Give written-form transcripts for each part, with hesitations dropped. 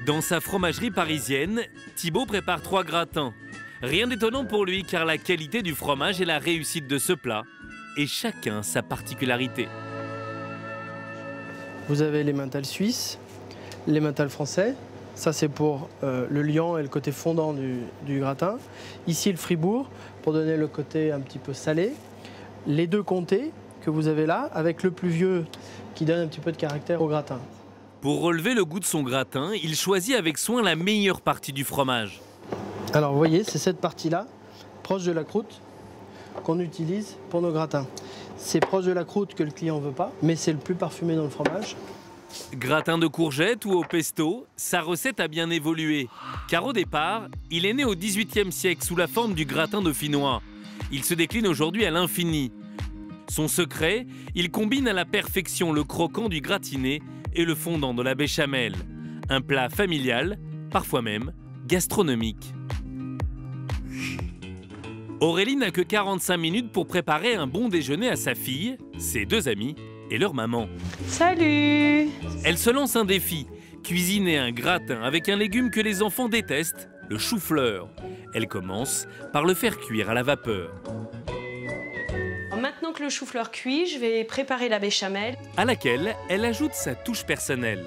Dans sa fromagerie parisienne, Thibaut prépare 3 gratins. Rien d'étonnant pour lui car la qualité du fromage et la réussite de ce plat, et chacun sa particularité. Vous avez l'emmental suisse, l'emmental français. Ça, c'est pour le liant et le côté fondant du gratin. Ici, le Fribourg, pour donner le côté un petit peu salé. Les 2 comtés que vous avez là, avec le plus vieux qui donne un petit peu de caractère au gratin. Pour relever le goût de son gratin, il choisit avec soin la meilleure partie du fromage. Alors, vous voyez, c'est cette partie-là, proche de la croûte, qu'on utilise pour nos gratins. C'est proche de la croûte que le client ne veut pas, mais c'est le plus parfumé dans le fromage. Gratin de courgettes ou au pesto, sa recette a bien évolué. Car au départ, il est né au XVIIIe siècle sous la forme du gratin dauphinois. Il se décline aujourd'hui à l'infini. Son secret, il combine à la perfection le croquant du gratiné et le fondant de la béchamel. Un plat familial, parfois même gastronomique. Aurélie n'a que 45 minutes pour préparer un bon déjeuner à sa fille, ses 2 amis et leur maman. Salut! Elle se lance un défi, cuisiner un gratin avec un légume que les enfants détestent, le chou-fleur. Elle commence par le faire cuire à la vapeur. Maintenant que le chou-fleur cuit, je vais préparer la béchamel. À laquelle elle ajoute sa touche personnelle.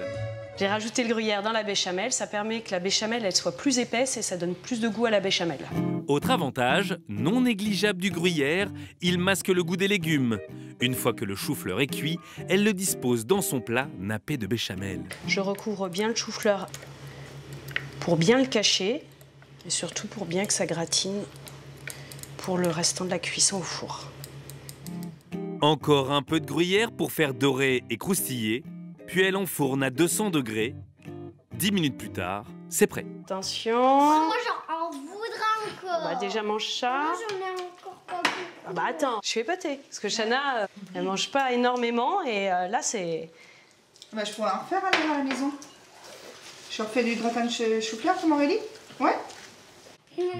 J'ai rajouté le gruyère dans la béchamel, ça permet que la béchamel elle soit plus épaisse et ça donne plus de goût à la béchamel. Autre avantage, non négligeable du gruyère, il masque le goût des légumes. Une fois que le chou-fleur est cuit, elle le dispose dans son plat nappé de béchamel. Je recouvre bien le chou-fleur pour bien le cacher et surtout pour bien que ça gratine pour le restant de la cuisson au four. Encore un peu de gruyère pour faire dorer et croustiller, puis elle enfourne à 200 degrés. 10 minutes plus tard, c'est prêt. Attention. Moi, j'en voudrais encore. Bah déjà mange ça. Moi, j'en ai encore pas beaucoup. Ah bah attends, je suis épatée. Parce que Chana, elle mange pas énormément et là c'est... Bah, je pourrais en refaire à la maison. Je refais du gratin de chou-fleur comme Aurélie. Ouais.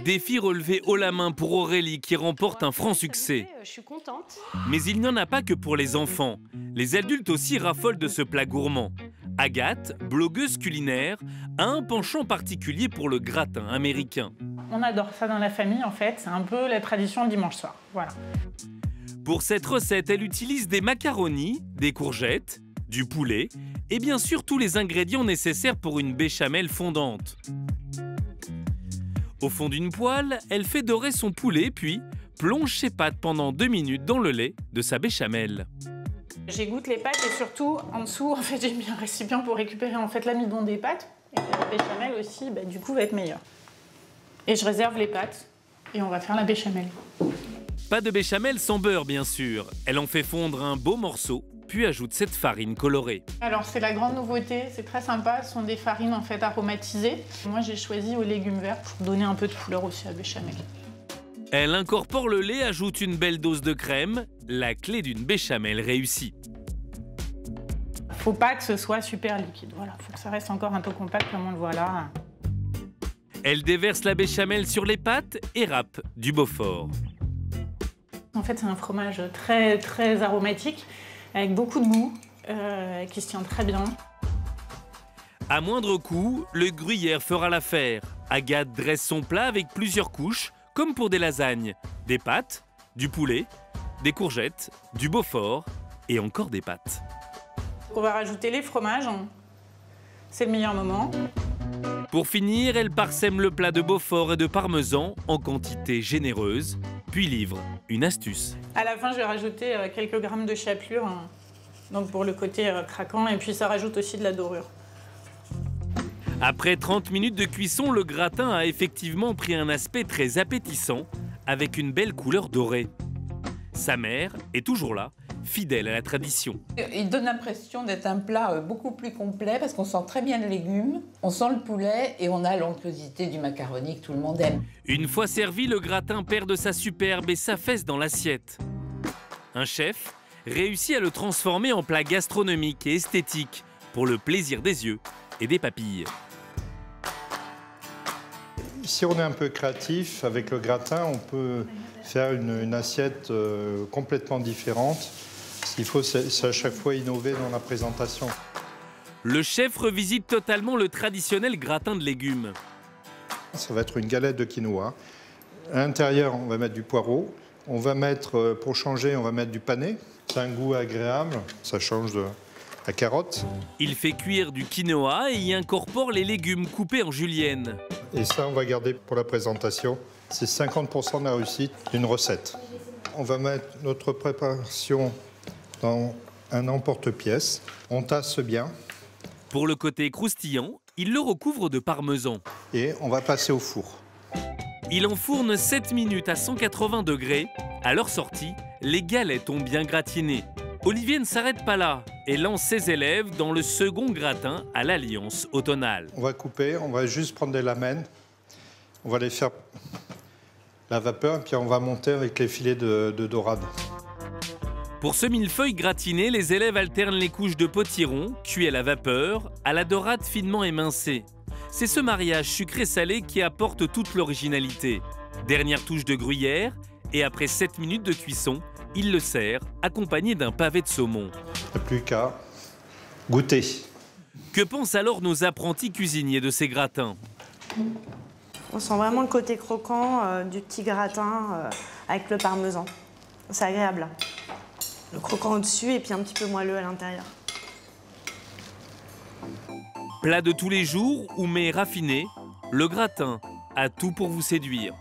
Défi relevé haut la main pour Aurélie qui remporte un franc succès. Je suis contente. Mais il n'y en a pas que pour les enfants. Les adultes aussi raffolent de ce plat gourmand. Agathe, blogueuse culinaire, a un penchant particulier pour le gratin américain. On adore ça dans la famille en fait, c'est un peu la tradition le dimanche soir. Voilà. Pour cette recette, elle utilise des macaronis, des courgettes, du poulet et bien sûr tous les ingrédients nécessaires pour une béchamel fondante. Au fond d'une poêle, elle fait dorer son poulet puis plonge ses pâtes pendant 2 minutes dans le lait de sa béchamel. J'égoutte les pâtes et surtout en dessous, en fait, j'ai mis un récipient pour récupérer en fait l'amidon des pâtes. Et la béchamel aussi, bah, du coup, va être meilleure. Et je réserve les pâtes et on va faire la béchamel. Pas de béchamel sans beurre, bien sûr. Elle en fait fondre un beau morceau, puis ajoute cette farine colorée. Alors, c'est la grande nouveauté, c'est très sympa, ce sont des farines en fait aromatisées. Moi, j'ai choisi aux légumes verts pour donner un peu de couleur aussi à la béchamel. Elle incorpore le lait, ajoute une belle dose de crème, la clé d'une béchamel réussie. Faut pas que ce soit super liquide, voilà, faut que ça reste encore un peu compact comme on le voit là. Elle déverse la béchamel sur les pâtes et râpe du Beaufort. En fait, c'est un fromage très très aromatique, avec beaucoup de goût, qui se tient très bien. À moindre coût, le gruyère fera l'affaire. Agathe dresse son plat avec plusieurs couches, comme pour des lasagnes. Des pâtes, du poulet, des courgettes, du Beaufort et encore des pâtes. On va rajouter les fromages, c'est le meilleur moment. Pour finir, elle parsème le plat de Beaufort et de parmesan en quantité généreuse, puis livre une astuce. À la fin, je vais rajouter quelques grammes de chapelure, donc pour le côté craquant, et puis ça rajoute aussi de la dorure. Après 30 minutes de cuisson, le gratin a effectivement pris un aspect très appétissant, avec une belle couleur dorée. Sa mère est toujours là, fidèle à la tradition. Il donne l'impression d'être un plat beaucoup plus complet parce qu'on sent très bien les légumes, on sent le poulet et on a l'onctuosité du macaroni que tout le monde aime. Une fois servi, le gratin perd de sa superbe et s'affaisse dans l'assiette. Un chef réussit à le transformer en plat gastronomique et esthétique pour le plaisir des yeux et des papilles. Si on est un peu créatif avec le gratin, on peut faire une assiette complètement différente. Il faut à chaque fois innover dans la présentation. Le chef revisite totalement le traditionnel gratin de légumes. Ça va être une galette de quinoa. À l'intérieur, on va mettre du poireau. On va mettre, pour changer, on va mettre du panais. C'est un goût agréable, ça change de la carotte. Il fait cuire du quinoa et y incorpore les légumes coupés en julienne. Et ça, on va garder pour la présentation. C'est 50% de la réussite d'une recette. On va mettre notre préparation dans un emporte-pièce. On tasse bien. Pour le côté croustillant, il le recouvre de parmesan. Et on va passer au four. Il enfourne 7 minutes à 180 degrés. À leur sortie, les galettes ont bien gratiné. Olivier ne s'arrête pas là et lance ses élèves dans le second gratin à l'Alliance automnale. On va couper, on va juste prendre des lamelles. On va les faire la vapeur, puis on va monter avec les filets de dorade. Pour ce millefeuille gratiné, les élèves alternent les couches de potiron, cuits à la vapeur, à la dorade finement émincée. C'est ce mariage sucré-salé qui apporte toute l'originalité. Dernière touche de gruyère, et après 7 minutes de cuisson, il le sert, accompagné d'un pavé de saumon. Il n'y a plus qu'à goûter. Que pensent alors nos apprentis cuisiniers de ces gratins? On sent vraiment le côté croquant du petit gratin avec le parmesan. C'est agréable. Le croquant au-dessus et puis un petit peu moelleux à l'intérieur. Plat de tous les jours ou mets raffiné, le gratin a tout pour vous séduire.